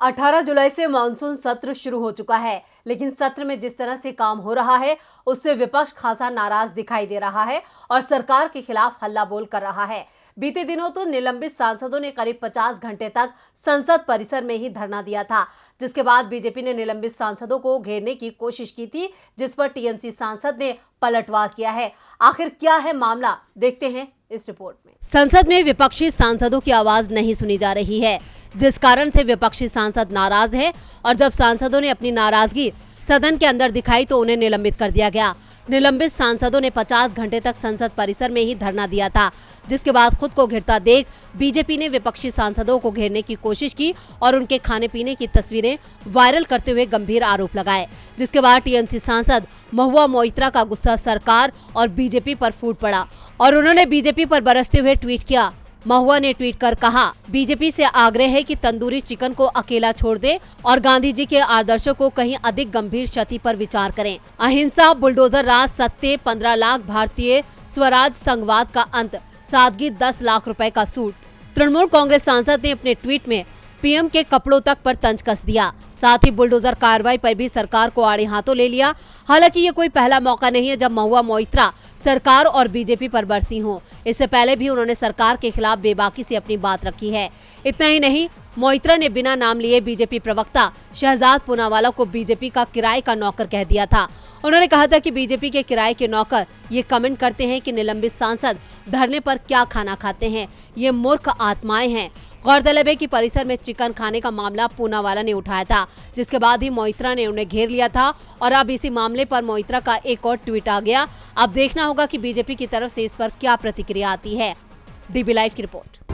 18 जुलाई से मानसून सत्र शुरू हो चुका है, लेकिन सत्र में जिस तरह से काम हो रहा है उससे विपक्ष खासा नाराज दिखाई दे रहा है और सरकार के खिलाफ हल्ला बोल कर रहा है। बीते दिनों तो निलंबित सांसदों ने करीब 50 घंटे तक संसद परिसर में ही धरना दिया था, जिसके बाद बीजेपी ने निलंबित सांसदों को घेरने की कोशिश की थी, जिस पर टीएमसी सांसद ने पलटवार किया है। आखिर क्या है मामला, देखते हैं इस रिपोर्ट में। संसद में विपक्षी सांसदों की आवाज नहीं सुनी जा रही है, जिस कारण से विपक्षी सांसद नाराज हैं और जब सांसदों ने अपनी नाराजगी सदन के अंदर दिखाई तो उन्हें निलंबित कर दिया गया। निलंबित सांसदों ने 50 घंटे तक संसद परिसर में ही धरना दिया था, जिसके बाद खुद को घिरता देख बीजेपी ने विपक्षी सांसदों को घेरने की कोशिश की और उनके खाने पीने की तस्वीरें वायरल करते हुए गंभीर आरोप लगाए, जिसके बाद टीएमसी सांसद महुआ मोइत्रा का गुस्सा सरकार और बीजेपी पर फूट पड़ा और उन्होंने बीजेपी पर बरसते हुए ट्वीट किया। महुआ ने ट्वीट कर कहा, बीजेपी से आग्रह है कि तंदूरी चिकन को अकेला छोड़ दे और गांधी जी के आदर्शों को कहीं अधिक गंभीर क्षति पर विचार करें। अहिंसा, बुलडोजर राज, सत्य, 15 लाख भारतीय स्वराज, संघवाद का अंत, सादगी, 10 लाख रुपए का सूट। तृणमूल कांग्रेस सांसद ने अपने ट्वीट में पीएम के कपड़ों तक पर तंज कस दिया, साथ ही बुलडोजर कार्रवाई पर भी सरकार को आड़े हाथों ले लिया। हालांकि ये कोई पहला मौका नहीं है जब महुआ मोइत्रा सरकार और बीजेपी पर बरसी हों। इससे पहले भी उन्होंने सरकार के खिलाफ बेबाकी से अपनी बात रखी है। इतना ही नहीं, मोइत्रा ने बिना नाम लिए बीजेपी प्रवक्ता शहजाद पूनावाला को बीजेपी का किराए का नौकर कह दिया था। उन्होंने कहा था कि बीजेपी के किराए के नौकर ये कमेंट करते हैं कि निलंबित सांसद धरने पर क्या खाना खाते हैं, ये मूर्ख आत्माएं हैं। गौरतलब है कि परिसर में चिकन खाने का मामला पूनावाला ने उठाया था, जिसके बाद ही मोइत्रा ने उन्हें घेर लिया था और अब इसी मामले पर मोइत्रा का एक और ट्वीट आ गया। अब देखना होगा कि बीजेपी की तरफ से इस पर क्या प्रतिक्रिया आती है। डीबी लाइव की रिपोर्ट।